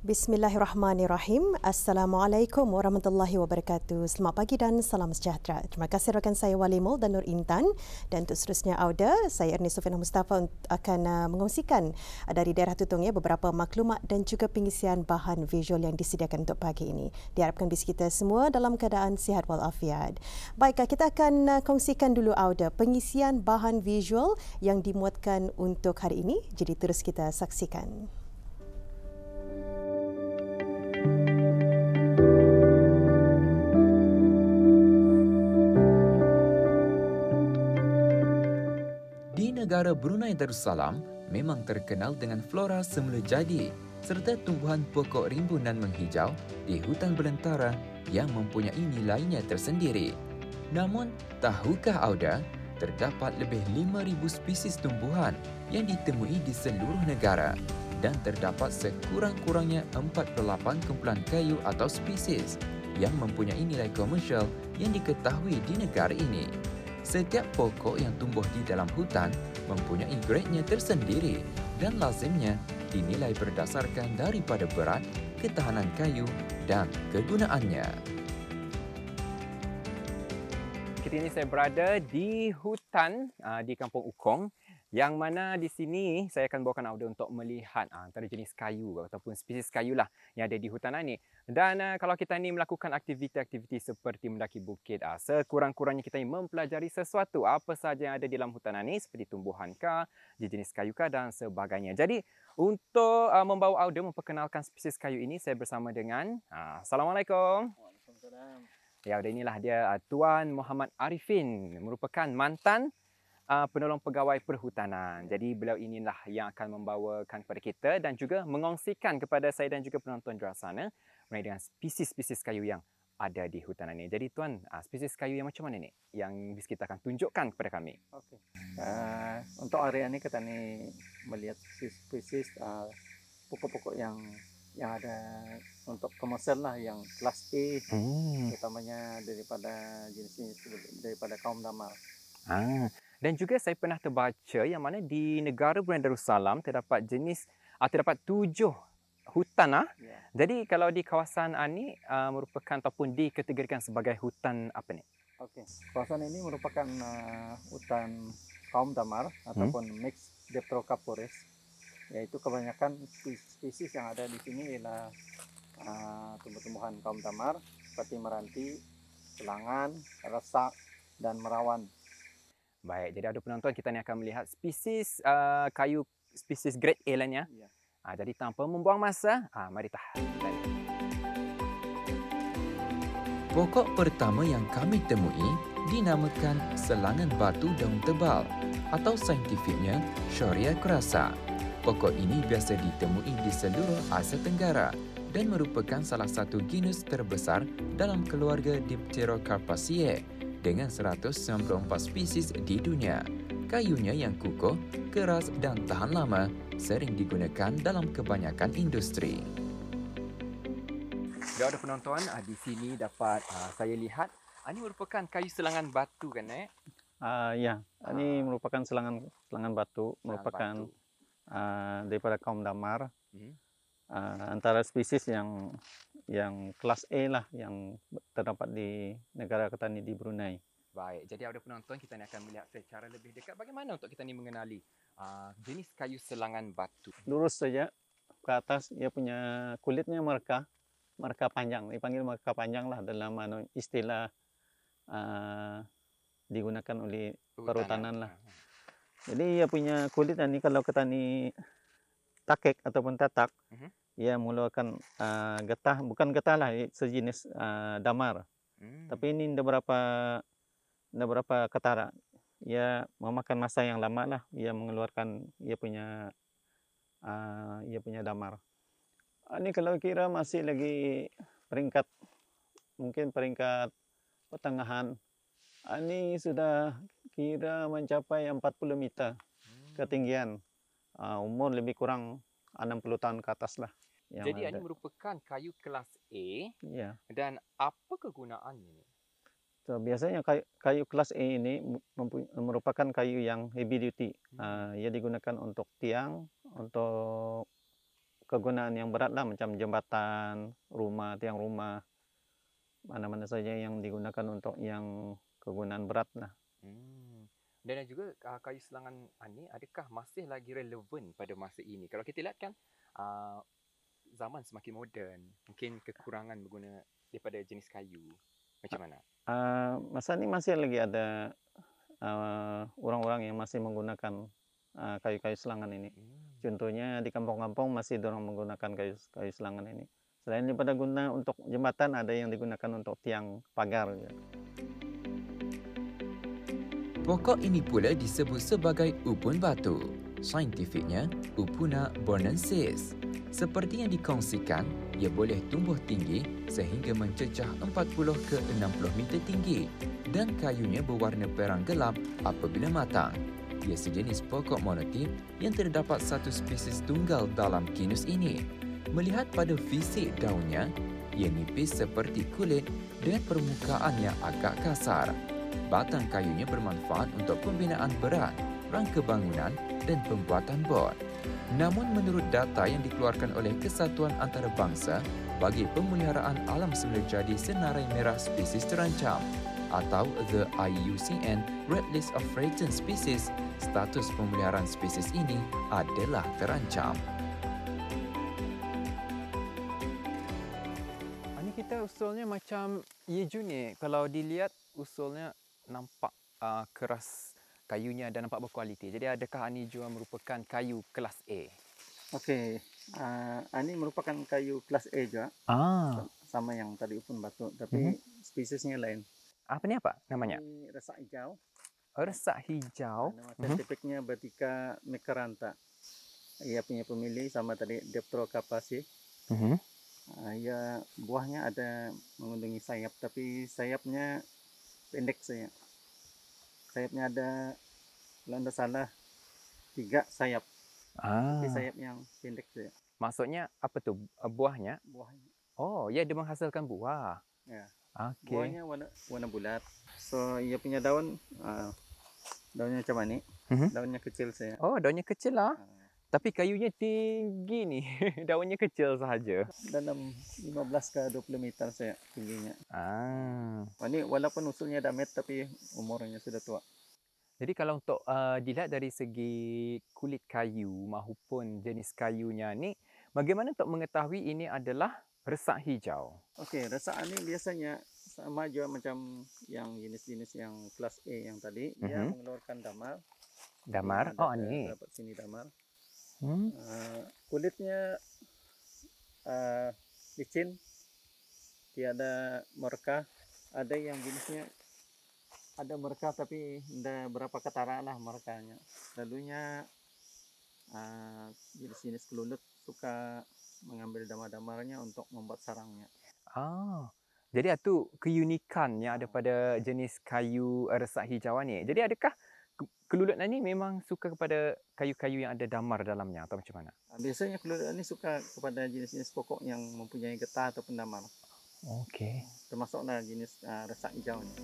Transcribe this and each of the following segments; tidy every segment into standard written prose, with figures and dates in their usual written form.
Bismillahirrahmanirrahim. Assalamualaikum warahmatullahi wabarakatuh. Selamat pagi dan salam sejahtera. Terima kasih rakan saya Walimul dan Nur Intan. Dan untuk seterusnya Auda, saya Ernie Sofina Mustafa akan mengongsikan dari daerah Tutong beberapa maklumat dan juga pengisian bahan visual yang disediakan untuk pagi ini. Diharapkan bis kita semua dalam keadaan sihat walafiat. Baik, kita akan kongsikan dulu Auda pengisian bahan visual yang dimuatkan untuk hari ini. Jadi terus kita saksikan. Negara Brunei Darussalam memang terkenal dengan flora semula jadi serta tumbuhan pokok rimbunan menghijau di hutan belantara yang mempunyai nilainya tersendiri. Namun, tahukah Auda, terdapat lebih 5,000 spesies tumbuhan yang ditemui di seluruh negara dan terdapat sekurang-kurangnya 48 kumpulan kayu atau spesies yang mempunyai nilai komersial yang diketahui di negara ini. Setiap pokok yang tumbuh di dalam hutan mempunyai grade-nya tersendiri dan lazimnya dinilai berdasarkan daripada berat, ketahanan kayu dan kegunaannya. Kini saya berada di hutan di Kampung Ukong, yang mana di sini saya akan bawakan Auda untuk melihat antara jenis kayu ataupun spesies kayu lah yang ada di hutan ini. Dan kalau kita ni melakukan aktiviti-aktiviti seperti mendaki bukit, sekurang-kurangnya kita ni mempelajari sesuatu apa sahaja yang ada di dalam hutan ini seperti tumbuhan kah, jenis kayu kah dan sebagainya. Jadi untuk membawa Auda memperkenalkan spesies kayu ini, saya bersama dengan Assalamualaikum. Waalaikumsalam. Ya, inilah dia Tuan Muhammad Arifin, merupakan mantan penolong pegawai perhutanan. Jadi beliau inilah yang akan membawakan kepada kita dan juga mengongsikan kepada saya dan juga penonton di luar sana mengenai dengan spesies-spesies kayu yang ada di hutan ini. Jadi Tuan, spesies kayu yang macam mana ni yang kita akan tunjukkan kepada kami? Okey. Untuk area ini kita ni melihat spesies pokok-pokok yang ada untuk komersial lah, yang kelas A, utamanya daripada jenis daripada kaum damar. Dan juga saya pernah terbaca yang mana di negara Brunei Darussalam terdapat terdapat 7 hutan. Ya. Jadi kalau di kawasan ini merupakan ataupun dikategorikan sebagai hutan apa ni? Okey. Kawasan ini merupakan hutan kaum damar ataupun mixed Dipterocarp forest. Yaitu kebanyakan spesies yang ada di sini ialah tumbuh-tumbuhan kaum damar seperti meranti, selangan, resak dan merawan. Baik, jadi ada penonton, kita ni akan melihat spesies kayu spesies grade A lainnya. Ya. Jadi tanpa membuang masa, mari tahan. Pokok pertama yang kami temui dinamakan selangan batu daun tebal atau saintifiknya Shorea crassa. Pokok ini biasa ditemui di seluruh Asia Tenggara dan merupakan salah satu genus terbesar dalam keluarga Dipterocarpaceae dengan 194 spesies di dunia. Kayunya yang kukuh, keras dan tahan lama sering digunakan dalam kebanyakan industri. Dia ada penonton, di sini dapat saya lihat ini merupakan kayu selangan batu kan Ya, ini merupakan selangan batu, merupakan daripada kaum damar. Antara spesies yang kelas A lah yang terdapat di negara kita ni di Brunei. Baik, jadi ada penonton, kita ni akan melihat secara lebih dekat bagaimana untuk kita ni mengenali jenis kayu selangan batu. Lurus saja ke atas, ia punya kulitnya mereka panjang, dipanggil mereka panjang lah dalam istilah digunakan oleh perhutanan lah. Jadi ia punya kulit ni kalau kita ni takek ataupun tatak, ia mengeluarkan getah, bukan getah lah, sejenis damar. Tapi ini ada berapa ketara. Ia memakan masa yang lama lah, ia mengeluarkan ia punya damar. Ini kalau kira masih lagi mungkin peringkat pertengahan. Ini sudah kira mencapai 40 meter ketinggian. Umur lebih kurang 60 tahun ke atas lah. Jadi ini merupakan kayu kelas A. Ya. Dan apa kegunaannya? So, biasanya kayu kelas A ini merupakan kayu yang heavy duty. Ia digunakan untuk tiang, untuk kegunaan yang berat lah, macam jembatan, rumah, tiang rumah, mana-mana saja yang digunakan untuk yang kegunaan berat lah. Dan juga kayu selangan ini adakah masih lagi relevan pada masa ini? Kalau kita lihat kan zaman semakin moden, mungkin kekurangan berguna daripada jenis kayu. Macam mana? Masa ini masih lagi ada orang-orang yang masih menggunakan kayu-kayu selangan ini. Contohnya di kampung-kampung masih dorong menggunakan kayu selangan ini. Selain daripada guna untuk jembatan, ada yang digunakan untuk tiang pagar. Pokok ini pula disebut sebagai upun batu. Saintifiknya, Upuna bornensis. Seperti yang dikongsikan, ia boleh tumbuh tinggi sehingga mencecah 40 ke 60 meter tinggi dan kayunya berwarna perang gelap apabila matang. Ia sejenis pokok monotip yang terdapat satu spesies tunggal dalam genus ini. Melihat pada fisik daunnya, ia nipis seperti kulit dengan permukaan yang agak kasar. Batang kayunya bermanfaat untuk pembinaan berat, rangka bangunan dan pembuatan bot. Namun menurut data yang dikeluarkan oleh Kesatuan Antarabangsa bagi Pemeliharaan Alam Semula Jadi Senarai Merah Spesies Terancam atau the IUCN Red List of Threatened Species, status pemeliharaan spesies ini adalah terancam. Ini kita usulnya macam yeju ni. Kalau dilihat usulnya nampak keras kayunya dan nampak berkualiti. Jadi adakah ini juga merupakan kayu kelas A? Okey, ini merupakan kayu kelas A juga. Sama yang tadi upun batu, tapi spesiesnya lain. Apa ni apa namanya? Ini resak hijau. Resak hijau. Nama saintifiknya Batica mecarantha. Ia punya pemilih sama tadi Dipterocarpaceae. Ya, buahnya ada mengundungi sayap, tapi sayapnya pendek saja. Sayapnya ada, kalau anda salah, 3 sayap. Tapi sayap yang pendek saja. Maksudnya apa tu buahnya? Buahnya. Oh, ya, dia menghasilkan buah. Ya. Okay. Buahnya warna bulat. So ia punya daun, daunnya macam ni. Daunnya kecil saja. Oh, daunnya kecil lah. Tapi kayunya tinggi ni. Daunnya kecil sahaja. Dalam 15 ke 20 meter saja tingginya. Ini walaupun usulnya dah met, tapi umurnya sudah tua. Jadi kalau untuk dilihat dari segi kulit kayu maupun jenis kayunya ni, bagaimana untuk mengetahui ini adalah resak hijau? Okey, resak ni biasanya sama juga macam yang jenis-jenis yang kelas A yang tadi. Dia mengeluarkan damar. Damar? Oh, ini. Dapat sini damar. Kulitnya licin, tiada merkah. Ada yang jenisnya ada merkah tapi tidak berapa ketara lah merkahnya. Lalunya jenis-jenis kelulut suka mengambil damar-damarnya untuk membuat sarangnya. Jadi itu keunikan yang ada pada jenis kayu resak hijau ni. Jadi adakah kelulut ni memang suka kepada kayu-kayu yang ada damar dalamnya atau macam mana? Biasanya kelulut ni suka kepada jenis-jenis pokok yang mempunyai getah ataupun damar. Okey. Termasuklah jenis resak hijau ni.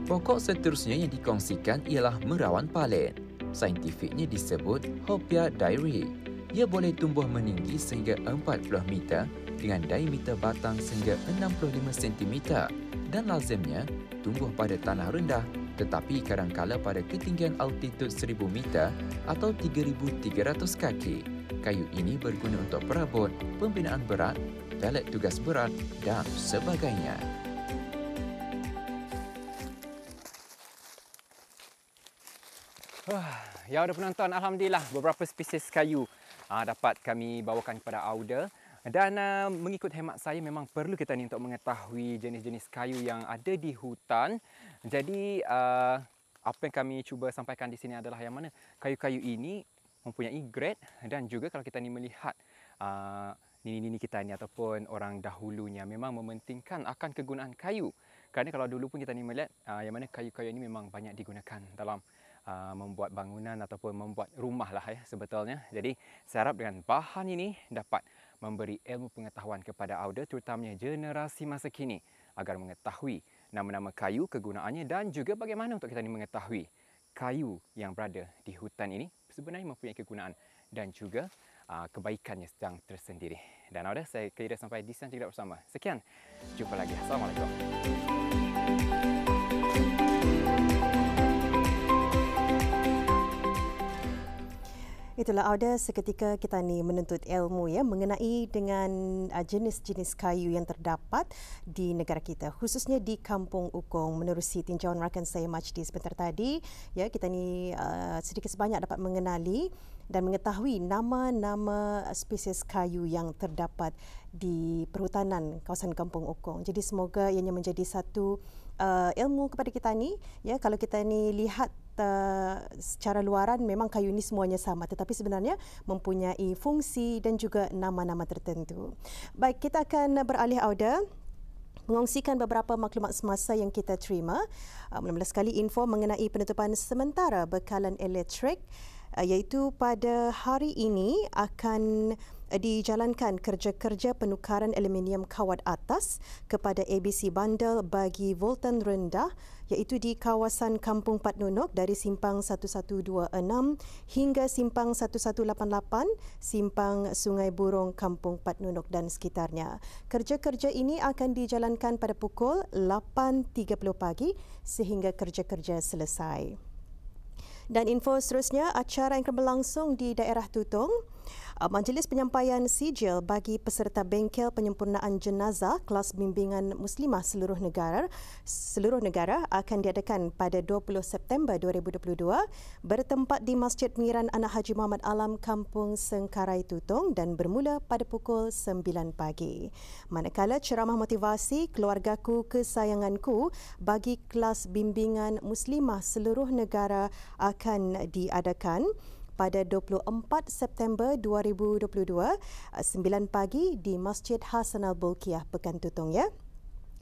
Pokok seterusnya yang dikongsikan ialah merawan palen. Saintifiknya disebut Hopia dairy. Ia boleh tumbuh meninggi sehingga 40 meter dengan diameter batang sehingga 65 cm dan lazimnya tumbuh pada tanah rendah tetapi kadangkala pada ketinggian altitud 1000 meter atau 3300 kaki. Kayu ini berguna untuk perabot, pembinaan berat, valet tugas berat dan sebagainya. Ya, ada penonton, alhamdulillah beberapa spesies kayu dapat kami bawakan kepada Auda. Dan mengikut hemat saya memang perlu kita ni untuk mengetahui jenis-jenis kayu yang ada di hutan. Jadi apa yang kami cuba sampaikan di sini adalah yang mana kayu-kayu ini mempunyai grade dan juga kalau kita ni melihat nini-nini kita ni ataupun orang dahulunya memang mementingkan akan kegunaan kayu. Kerana kalau dulu pun kita ni melihat yang mana kayu-kayu ini memang banyak digunakan dalam membuat bangunan ataupun membuat rumah lah ya sebetulnya. Jadi saya harap dengan bahan ini dapat memberi ilmu pengetahuan kepada Auda terutamanya generasi masa kini agar mengetahui nama-nama kayu, kegunaannya dan juga bagaimana untuk kita ni mengetahui kayu yang berada di hutan ini sebenarnya mempunyai kegunaan dan juga kebaikannya yang tersendiri. Dan Auda, saya kira sampai di sana juga bersama. Sekian, jumpa lagi. Assalamualaikum. Itulah Auda, seketika kita ni menuntut ilmu ya mengenai dengan jenis-jenis kayu yang terdapat di negara kita, khususnya di Kampung Ukong. Menerusi tinjauan rakan saya Majdi sebentar tadi, ya kita ni sedikit sebanyak dapat mengenali dan mengetahui nama-nama spesies kayu yang terdapat di perhutanan kawasan Kampung Ukong. Jadi semoga ianya menjadi satu ilmu kepada kita ni, ya kalau kita ni lihat secara luaran memang kayu ini semuanya sama, tetapi sebenarnya mempunyai fungsi dan juga nama-nama tertentu. Baik, kita akan beralih Auda mengongsikan beberapa maklumat semasa yang kita terima. Mula-mula sekali info mengenai penutupan sementara bekalan elektrik, iaitu pada hari ini akan dijalankan kerja-kerja penukaran aluminium kawat atas kepada ABC Bundle bagi voltan rendah, iaitu di kawasan Kampung Pat Nunuk dari simpang 1126 hingga simpang 1188, simpang Sungai Burong, Kampung Pat Nunuk dan sekitarnya. Kerja-kerja ini akan dijalankan pada pukul 8.30 pagi sehingga kerja-kerja selesai. Dan info seterusnya, acara yang akan berlangsung di daerah Tutong. Majlis penyampaian sijil bagi peserta bengkel penyempurnaan jenazah kelas bimbingan Muslimah seluruh negara akan diadakan pada 20 September 2022 bertempat di Masjid Pengiran Anak Haji Muhammad Alam, Kampung Sengkarai, Tutong dan bermula pada pukul 9 pagi. Manakala ceramah motivasi Keluargaku Kesayanganku bagi kelas bimbingan Muslimah seluruh negara akan diadakan pada 24 September 2022, 9 pagi di Masjid Hasan Al-Bolkiah, Pekan Tutong, ya.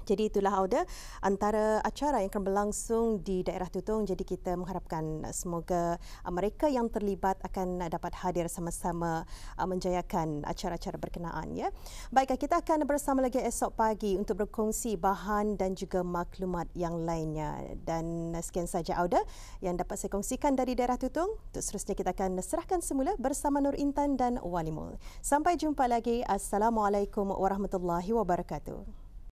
Jadi itulah Auda antara acara yang akan berlangsung di daerah Tutong. Jadi kita mengharapkan semoga mereka yang terlibat akan dapat hadir sama-sama menjayakan acara-acara berkenaan, ya. Baik, kita akan bersama lagi esok pagi untuk berkongsi bahan dan juga maklumat yang lainnya. Dan sekian saja Auda yang dapat saya kongsikan dari daerah Tutong. Untuk seterusnya kita akan serahkan semula bersama Nur Intan dan Walimul. Sampai jumpa lagi. Assalamualaikum warahmatullahi wabarakatuh.